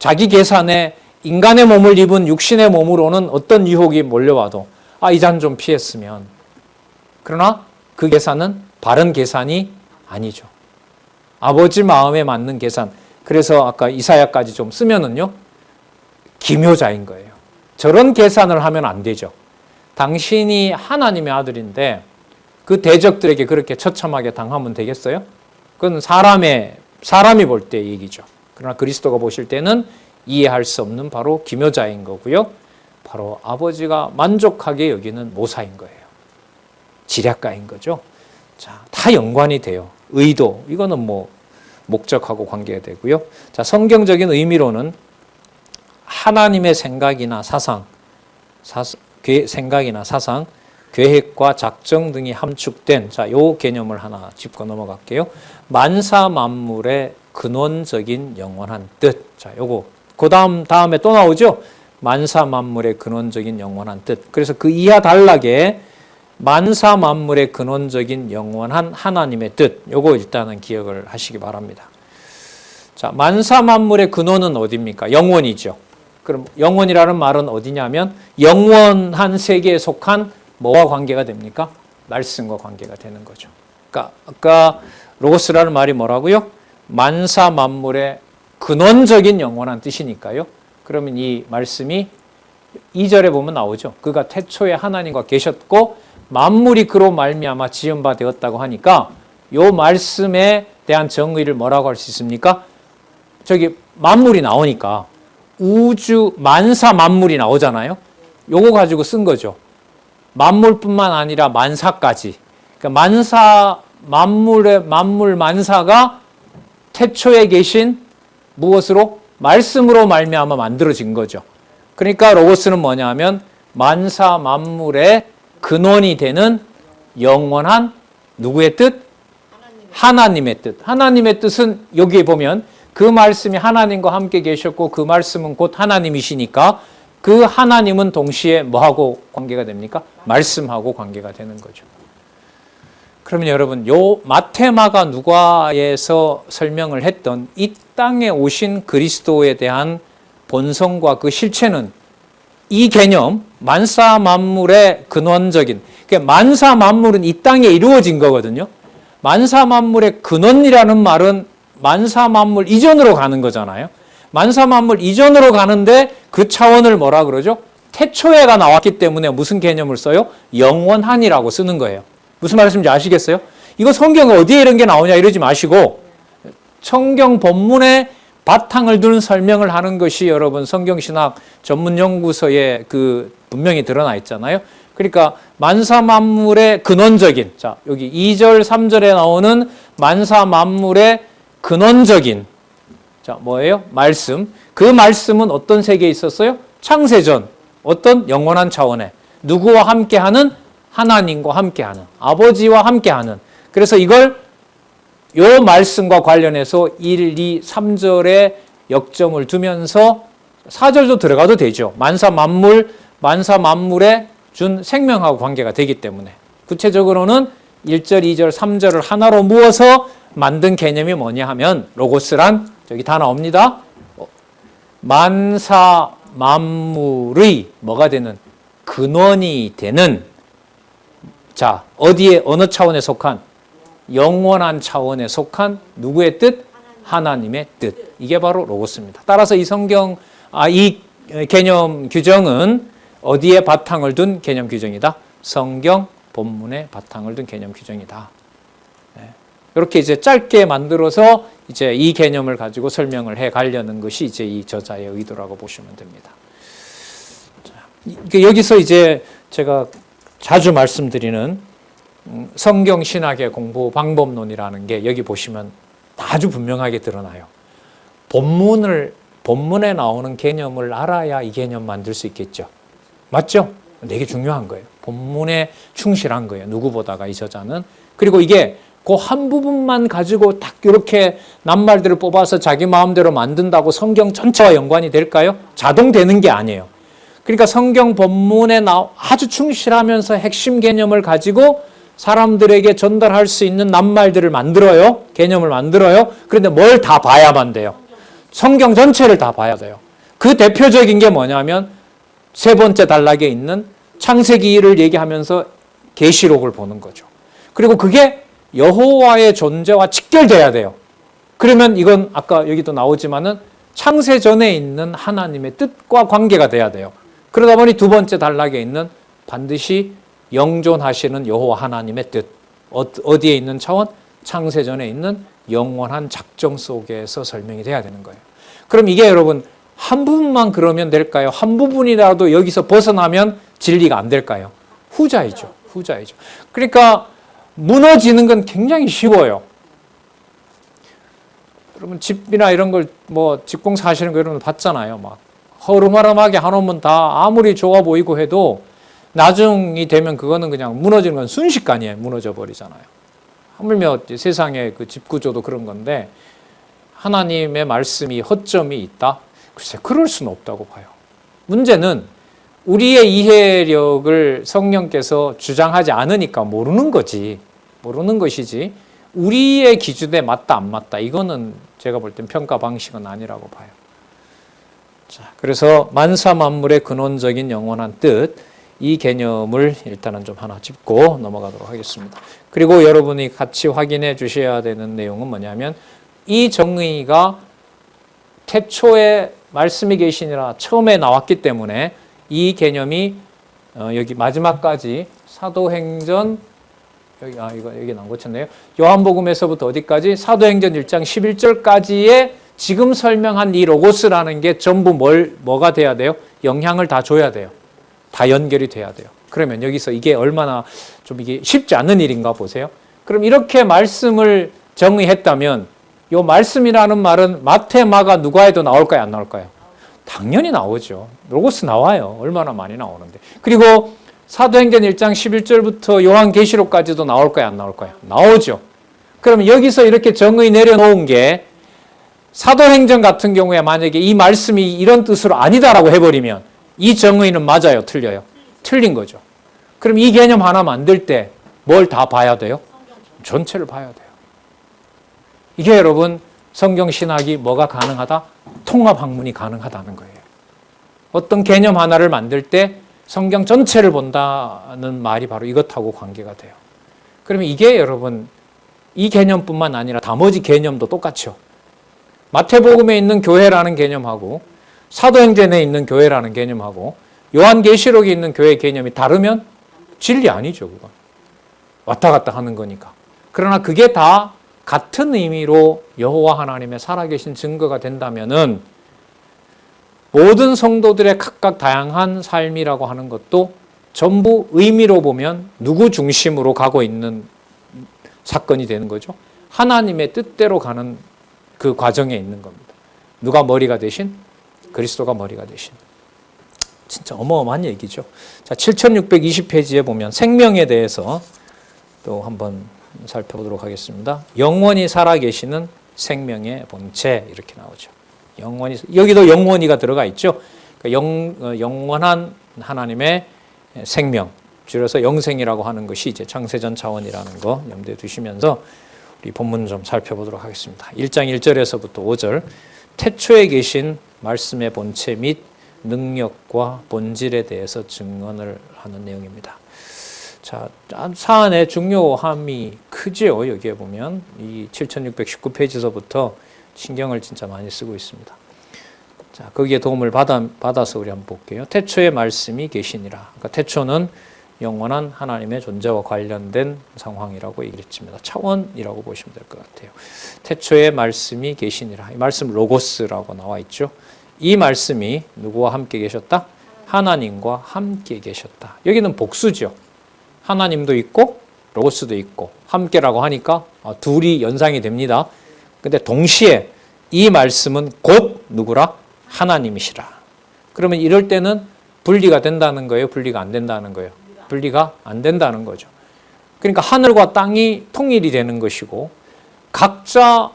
자기 계산에 인간의 몸을 입은 육신의 몸으로는 어떤 유혹이 몰려와도 이 잔 좀 피했으면. 그러나 그 계산은 바른 계산이 아니죠. 아버지 마음에 맞는 계산. 그래서 아까 이사야까지 좀 쓰면은요, 기묘자인 거예요. 저런 계산을 하면 안 되죠. 당신이 하나님의 아들인데 그 대적들에게 그렇게 처참하게 당하면 되겠어요? 그건 사람이 볼 때 얘기죠. 그러나 그리스도가 보실 때는 이해할 수 없는 바로 기묘자인 거고요. 바로 아버지가 만족하게 여기는 모사인 거예요. 지략가인 거죠. 자, 다 연관이 돼요. 의도, 이거는 목적하고 관계가 되고요. 자, 성경적인 의미로는 하나님의 생각이나 사상, 계획과 작정 등이 함축된, 자, 요 개념을 하나 짚고 넘어갈게요. 만사 만물의 근원적인 영원한 뜻. 자, 요거 그 다음에 또 나오죠. 만사 만물의 근원적인 영원한 뜻. 그래서 그 이하 단락에 만사 만물의 근원적인 영원한 하나님의 뜻. 요거 일단은 기억을 하시기 바랍니다. 자, 만사 만물의 근원은 어디입니까? 영원이죠. 그럼 영원이라는 말은 어디냐면 영원한 세계에 속한 뭐와 관계가 됩니까? 말씀과 관계가 되는 거죠. 그러니까 아까 로고스라는 말이 뭐라고요? 만사 만물의 근원적인 영원한 뜻이니까요. 그러면 이 말씀이 2절에 보면 나오죠. 그가 태초에 하나님과 계셨고 만물이 그로 말미암아 지은 바 되었다고 하니까 요 말씀에 대한 정의를 뭐라고 할 수 있습니까? 저기 만물이 나오니까 우주 만사 만물이 나오잖아요. 요거 가지고 쓴 거죠. 만물뿐만 아니라 만사까지. 그러니까 만사 만물의 만물 만사가 태초에 계신 무엇으로? 말씀으로 말미암아 만들어진 거죠. 그러니까 로고스는 뭐냐면 만사 만물의 근원이 되는 영원한 누구의 뜻? 하나님의 뜻. 하나님의 뜻은 여기에 보면 그 말씀이 하나님과 함께 계셨고 그 말씀은 곧 하나님이시니까 그 하나님은 동시에 뭐하고 관계가 됩니까? 말씀하고 관계가 되는 거죠. 그러면 여러분, 요 마테마가 누가에서 설명을 했던 이 땅에 오신 그리스도에 대한 본성과 그 실체는 이 개념, 만사 만물의 근원적인, 그러니까 만사 만물은 이 땅에 이루어진 거거든요. 만사 만물의 근원이라는 말은 만사 만물 이전으로 가는 거잖아요. 만사 만물 이전으로 가는데 그 차원을 뭐라 그러죠? 태초에가 나왔기 때문에 무슨 개념을 써요? 영원한이라고 쓰는 거예요. 무슨 말씀인지 아시겠어요? 이거 성경 어디에 이런 게 나오냐 이러지 마시고 성경 본문에 바탕을 둔 설명을 하는 것이 여러분 성경신학 전문연구소에 그 분명히 드러나 있잖아요. 그러니까 만사 만물의 근원적인, 자 여기 2절 3절에 나오는 만사 만물의 근원적인, 자 뭐예요? 말씀. 그 말씀은 어떤 세계에 있었어요? 창세전 어떤 영원한 차원에 누구와 함께하는? 하나님과 함께하는, 아버지와 함께하는. 그래서 이걸 요 말씀과 관련해서 1, 2, 3절에 역점을 두면서 4절도 들어가도 되죠. 만사 만물에 준 생명하고 관계가 되기 때문에. 구체적으로는 1절, 2절, 3절을 하나로 모아서 만든 개념이 뭐냐 하면 로고스란 저기 다 나옵니다. 만사 만물의 뭐가 되는? 근원이 되는, 자 어디에 어느 차원에 속한? 영원한 차원에 속한 누구의 뜻? 하나님의 뜻. 이게 바로 로고스입니다. 따라서 이 성경, 이 개념 규정은 어디에 바탕을 둔 개념 규정이다? 성경 본문에 바탕을 둔 개념 규정이다. 네. 이렇게 이제 짧게 만들어서 이제 이 개념을 가지고 설명을 해 가려는 것이 이제 이 저자의 의도라고 보시면 됩니다. 자, 여기서 이제 제가 자주 말씀드리는 성경 신학의 공부 방법론이라는 게 여기 보시면 아주 분명하게 드러나요. 본문에 나오는 개념을 알아야 이 개념 만들 수 있겠죠. 맞죠? 되게 중요한 거예요. 본문에 충실한 거예요. 누구보다가 이 저자는. 그리고 이게 그 한 부분만 가지고 딱 이렇게 낱말들을 뽑아서 자기 마음대로 만든다고 성경 전체와 연관이 될까요? 자동 되는 게 아니에요. 그러니까 성경 본문에 아주 충실하면서 핵심 개념을 가지고 사람들에게 전달할 수 있는 낱말들을 만들어요. 개념을 만들어요. 그런데 뭘 다 봐야만 돼요? 성경 전체를 다 봐야 돼요. 그 대표적인 게 뭐냐면 세 번째 단락에 있는 창세기를 얘기하면서 계시록을 보는 거죠. 그리고 그게 여호와의 존재와 직결돼야 돼요. 그러면 이건 아까 여기도 나오지만은 창세 전에 있는 하나님의 뜻과 관계가 돼야 돼요. 그러다 보니 두 번째 단락에 있는 반드시 영존하시는 여호와 하나님의 뜻. 어디에 있는 차원? 창세 전에 있는 영원한 작정 속에서 설명이 돼야 되는 거예요. 그럼 이게 여러분 한 부분만 그러면 될까요? 한 부분이라도 여기서 벗어나면 진리가 안 될까요? 후자이죠. 후자이죠. 그러니까 무너지는 건 굉장히 쉬워요. 여러분 집이나 이런 걸 뭐 집공사 하시는 거 여러분 봤잖아요. 막 허름허름하게 해놓으면 다 아무리 좋아 보이고 해도 나중이 되면 그거는 그냥 무너지는 건 순식간이에요. 무너져 버리잖아요. 하물며 세상의 그 집 구조도 그런 건데 하나님의 말씀이 허점이 있다? 글쎄 그럴 수는 없다고 봐요. 문제는 우리의 이해력을 성령께서 주장하지 않으니까 모르는 거지. 모르는 것이지 우리의 기준에 맞다 안 맞다 이거는 제가 볼 땐 평가 방식은 아니라고 봐요. 자, 그래서 만사 만물의 근원적인 영원한 뜻, 이 개념을 일단은 좀 하나 짚고 넘어가도록 하겠습니다. 그리고 여러분이 같이 확인해 주셔야 되는 내용은 뭐냐면 이 정의가 태초에 말씀이 계시니라 처음에 나왔기 때문에 이 개념이 여기 마지막까지 사도행전 여기 나온 고쳤네요. 요한복음에서부터 어디까지? 사도행전 1장 11절까지의 지금 설명한 이 로고스라는 게 전부 뭐가 돼야 돼요? 영향을 다 줘야 돼요. 다 연결이 돼야 돼요. 그러면 여기서 이게 얼마나 좀 이게 쉽지 않은 일인가 보세요. 그럼 이렇게 말씀을 정의했다면 요 말씀이라는 말은 마태, 마가, 누가에도 나올까요? 안 나올까요? 당연히 나오죠. 로고스 나와요. 얼마나 많이 나오는데. 그리고 사도행전 1장 11절부터 요한계시록까지도 나올까요? 안 나올까요? 나오죠. 그럼 여기서 이렇게 정의 내려놓은 게 사도행전 같은 경우에 만약에 이 말씀이 이런 뜻으로 아니다라고 해버리면 이 정의는 맞아요? 틀려요? 틀린 거죠. 그럼 이 개념 하나 만들 때 뭘 다 봐야 돼요? 전체를 봐야 돼요. 이게 여러분 성경신학이 뭐가 가능하다? 통합학문이 가능하다는 거예요. 어떤 개념 하나를 만들 때 성경 전체를 본다는 말이 바로 이것하고 관계가 돼요. 그러면 이게 여러분 이 개념뿐만 아니라 나머지 개념도 똑같죠. 마태복음에 있는 교회라는 개념하고 사도행전에 있는 교회라는 개념하고 요한계시록에 있는 교회 개념이 다르면 진리 아니죠. 그건. 왔다 갔다 하는 거니까. 그러나 그게 다 같은 의미로 여호와 하나님의 살아계신 증거가 된다면은 모든 성도들의 각각 다양한 삶이라고 하는 것도 전부 의미로 보면 누구 중심으로 가고 있는 사건이 되는 거죠. 하나님의 뜻대로 가는 그 과정에 있는 겁니다. 누가 머리가 되신? 그리스도가 머리가 되신. 진짜 어마어마한 얘기죠. 자, 7620페이지에 보면 생명에 대해서 또 한번 살펴보도록 하겠습니다. 영원히 살아계시는 생명의 본체 이렇게 나오죠. 영원히, 여기도 영원히가 들어가 있죠. 그러니까 영원한 하나님의 생명, 줄여서 영생이라고 하는 것이 이제 창세전 차원이라는 거 염두에 두시면서 우리 본문 좀 살펴보도록 하겠습니다. 1장 1절에서부터 5절, 태초에 계신 말씀의 본체 및 능력과 본질에 대해서 증언을 하는 내용입니다. 자, 사안의 중요함이 크지요. 여기에 보면 이 7619페이지서부터 신경을 진짜 많이 쓰고 있습니다. 자, 거기에 도움을 받아서 우리 한번 볼게요. 태초에 말씀이 계시니라. 그러니까 태초는 영원한 하나님의 존재와 관련된 상황이라고 얘기했습니다. 차원이라고 보시면 될 것 같아요. 태초에 말씀이 계시니라. 이 말씀 로고스라고 나와 있죠. 이 말씀이 누구와 함께 계셨다? 하나님과 함께 계셨다. 여기는 복수죠. 하나님도 있고 로고스도 있고 함께라고 하니까 둘이 연상이 됩니다. 근데 동시에 이 말씀은 곧 누구라? 하나님이시라. 그러면 이럴 때는 분리가 된다는 거예요? 분리가 안 된다는 거예요? 분리가 안 된다는 거죠. 그러니까 하늘과 땅이 통일이 되는 것이고 각자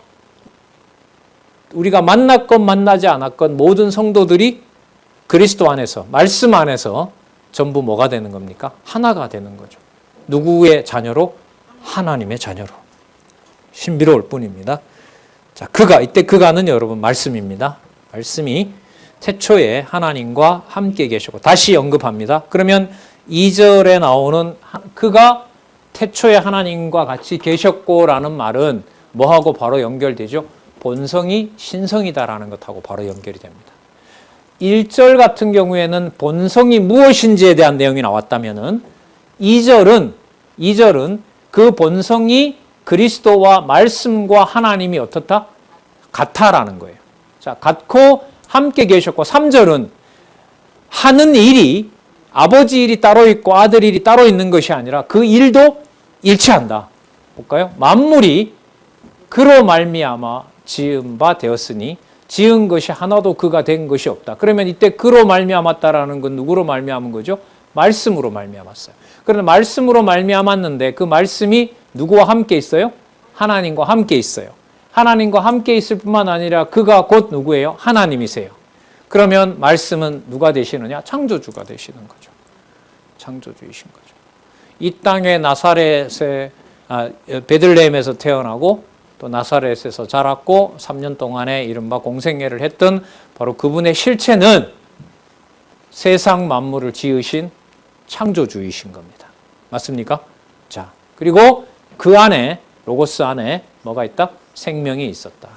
우리가 만났건 만나지 않았건 모든 성도들이 그리스도 안에서 말씀 안에서 전부 뭐가 되는 겁니까? 하나가 되는 거죠. 누구의 자녀로? 하나님의 자녀로. 신비로울 뿐입니다. 자, 이때 그가는 여러분 말씀입니다. 말씀이 태초에 하나님과 함께 계시고, 다시 언급합니다. 그러면 2절에 나오는 그가 태초에 하나님과 같이 계셨고라는 말은 뭐하고 바로 연결되죠? 본성이 신성이다라는 것하고 바로 연결이 됩니다. 1절 같은 경우에는 본성이 무엇인지에 대한 내용이 나왔다면은 2절은 그 본성이 그리스도와 말씀과 하나님이 어떻다? 같다라는 거예요. 자, 같고 함께 계셨고, 3절은 하는 일이 아버지 일이 따로 있고 아들 일이 따로 있는 것이 아니라 그 일도 일치한다. 볼까요? 만물이 그로 말미암아 지은 바 되었으니 지은 것이 하나도 그가 된 것이 없다. 그러면 이때 그로 말미암았다라는 건 누구로 말미암은 거죠? 말씀으로 말미암았어요. 그런데 말씀으로 말미암았는데 그 말씀이 누구와 함께 있어요? 하나님과 함께 있어요. 하나님과 함께 있을 뿐만 아니라 그가 곧 누구예요? 하나님이세요. 그러면 말씀은 누가 되시느냐? 창조주가 되시는 거죠. 창조주이신 거죠. 이 땅의 나사렛에 베들레헴에서 태어나고 또 나사렛에서 자랐고 3년 동안에 이른바 공생애를 했던 바로 그분의 실체는 세상 만물을 지으신 창조주이신 겁니다. 맞습니까? 자, 그리고 그 안에 로고스 안에 뭐가 있다? 생명이 있었다.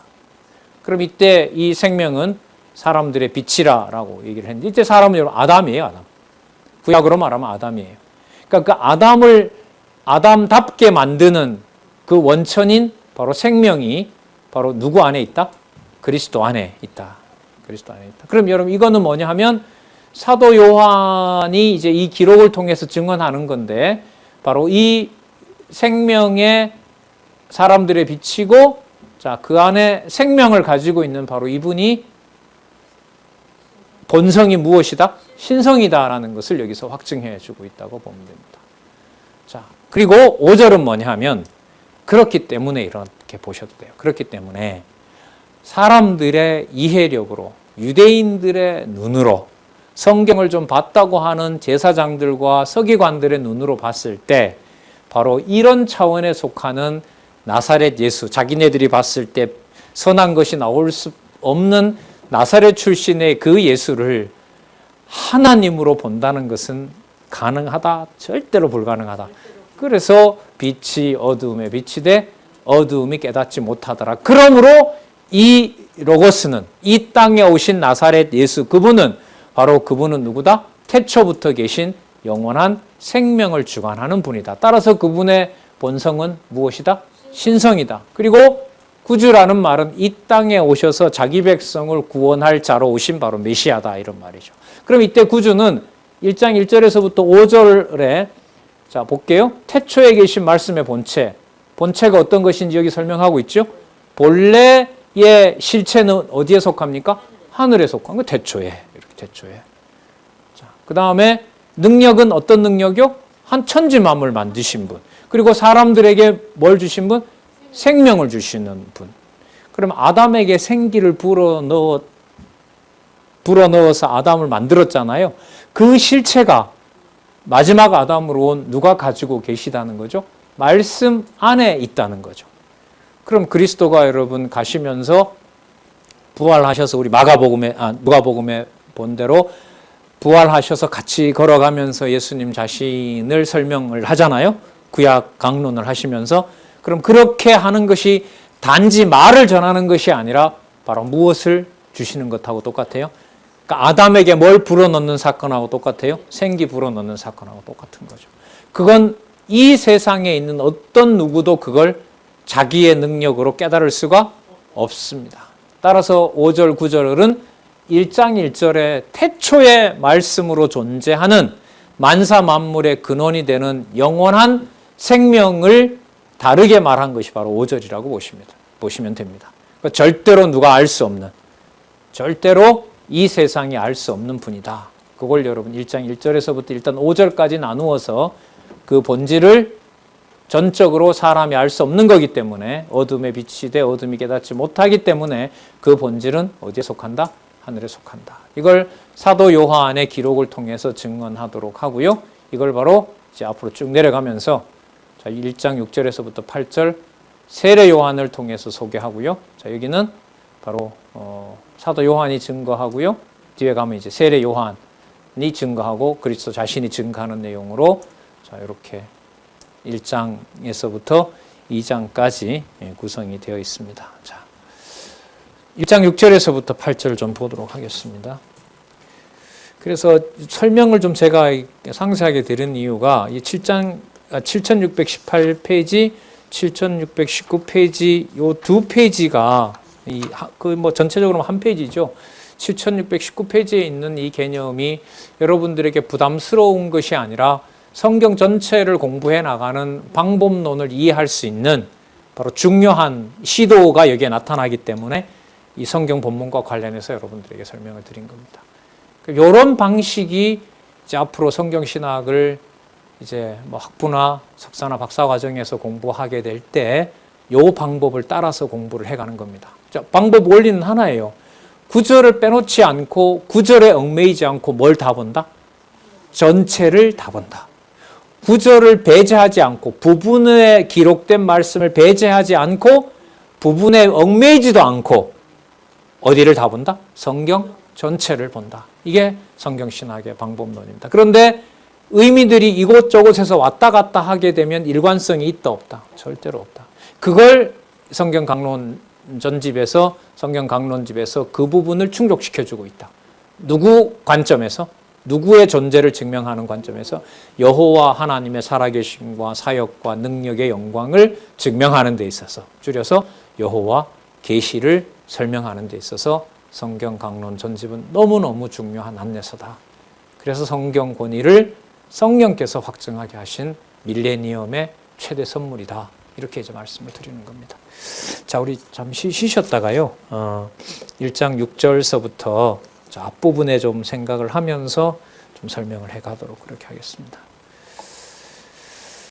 그럼 이때 이 생명은 사람들의 빛이라고 얘기를 했는데, 이때 사람은 여러분 아담이에요. 아담. 구약으로 말하면 아담이에요. 그러니까 그 아담을 아담답게 만드는 그 원천인 바로 생명이 바로 누구 안에 있다? 그리스도 안에 있다. 그리스도 안에 있다. 그럼 여러분 이거는 뭐냐 하면 사도 요한이 이제 이 기록을 통해서 증언하는 건데, 바로 이 생명의 사람들의 빛이고, 자, 그 안에 생명을 가지고 있는 바로 이분이 본성이 무엇이다? 신성이다라는 것을 여기서 확증해 주고 있다고 보면 됩니다. 자, 그리고 5절은 뭐냐 하면 그렇기 때문에 이렇게 보셔도 돼요. 그렇기 때문에 사람들의 이해력으로, 유대인들의 눈으로, 성경을 좀 봤다고 하는 제사장들과 서기관들의 눈으로 봤을 때 바로 이런 차원에 속하는 나사렛 예수, 자기네들이 봤을 때 선한 것이 나올 수 없는 나사렛 출신의 그 예수를 하나님으로 본다는 것은 가능하다? 절대로 불가능하다. 그래서 빛이 어두움에 비치되 어두움이 깨닫지 못하더라. 그러므로 이 로고스는, 이 땅에 오신 나사렛 예수, 그분은 누구다? 태초부터 계신 영원한 생명을 주관하는 분이다. 따라서 그분의 본성은 무엇이다? 신성이다. 그리고 구주라는 말은 이 땅에 오셔서 자기 백성을 구원할 자로 오신 바로 메시아다, 이런 말이죠. 그럼 이때 구주는 1장 1절에서부터 5절에, 자, 볼게요. 태초에 계신 말씀의 본체가 어떤 것인지 여기 설명하고 있죠. 본래의 실체는 어디에 속합니까? 하늘에 속한 거, 태초에. 이렇게 태초에. 자, 그 다음에 능력은 어떤 능력이요? 한 천지 만물 만드신 분. 그리고 사람들에게 뭘 주신 분? 생명을 주시는 분. 그럼 아담에게 생기를 불어넣어서 아담을 만들었잖아요. 그 실체가 마지막 아담으로 온 누가 가지고 계시다는 거죠? 말씀 안에 있다는 거죠. 그럼 그리스도가 여러분 가시면서 부활하셔서, 우리 누가복음에 본 대로 부활하셔서 같이 걸어가면서 예수님 자신을 설명을 하잖아요. 구약 강론을 하시면서. 그럼 그렇게 하는 것이 단지 말을 전하는 것이 아니라 바로 무엇을 주시는 것하고 똑같아요? 그러니까 아담에게 뭘 불어넣는 사건하고 똑같아요? 생기 불어넣는 사건하고 똑같은 거죠. 그건 이 세상에 있는 어떤 누구도 그걸 자기의 능력으로 깨달을 수가 없습니다. 따라서 5절, 9절은 1장 1절에 태초의 말씀으로 존재하는 만사 만물의 근원이 되는 영원한 생명을 다르게 말한 것이 바로 5절이라고 보시면 됩니다. 그러니까 절대로 누가 알 수 없는, 절대로 이 세상이 알 수 없는 분이다. 그걸 여러분 1장 1절에서부터 일단 5절까지 나누어서 그 본질을 전적으로 사람이 알 수 없는 거기 때문에, 어둠에 빛이 돼 어둠이 깨닫지 못하기 때문에 그 본질은 어디에 속한다? 하늘에 속한다. 이걸 사도 요한의 기록을 통해서 증언하도록 하고요. 이걸 바로 이제 앞으로 쭉 내려가면서 1장 6절에서부터 8절, 세례 요한을 통해서 소개하고요. 자, 여기는 바로 사도 요한이 증거하고요. 뒤에 가면 이제 세례 요한이 증거하고 그리스도 자신이 증거하는 내용으로 자, 이렇게 1장에서부터 2장까지 구성이 되어 있습니다. 자, 1장 6절에서부터 8절 좀 보도록 하겠습니다. 그래서 설명을 좀 제가 상세하게 드린 이유가 이 7장 7618페이지, 7619페이지 요 두 페이지가 전체적으로 한 페이지죠. 7619페이지에 있는 이 개념이 여러분들에게 부담스러운 것이 아니라 성경 전체를 공부해 나가는 방법론을 이해할 수 있는 바로 중요한 시도가 여기에 나타나기 때문에 이 성경 본문과 관련해서 여러분들에게 설명을 드린 겁니다. 이런 방식이 이제 앞으로 성경 신학을 이제 뭐 학부나 석사나 박사 과정에서 공부하게 될 때 이 방법을 따라서 공부를 해가는 겁니다. 자, 방법 원리는 하나예요. 구절을 빼놓지 않고 구절에 얽매이지 않고 뭘 다 본다? 전체를 다 본다. 구절을 배제하지 않고 부분에 기록된 말씀을 배제하지 않고 부분에 얽매이지도 않고 어디를 다 본다? 성경 전체를 본다. 이게 성경신학의 방법론입니다. 그런데 의미들이 이곳저곳에서 왔다 갔다 하게 되면 일관성이 있다 없다? 절대로 없다. 그걸 성경 강론집에서 그 부분을 충족시켜주고 있다. 누구 관점에서? 누구의 존재를 증명하는 관점에서 여호와 하나님의 살아계심과 사역과 능력의 영광을 증명하는 데 있어서 줄여서 여호와 계시를 설명하는 데 있어서 성경 강론 전집은 너무너무 중요한 안내서다. 그래서 성경 권위를 성령께서 확증하게 하신 밀레니엄의 최대 선물이다. 이렇게 이제 말씀을 드리는 겁니다. 자, 우리 잠시 쉬셨다가요. 1장 6절서부터 앞부분에 좀 생각을 하면서 좀 설명을 해 가도록 그렇게 하겠습니다.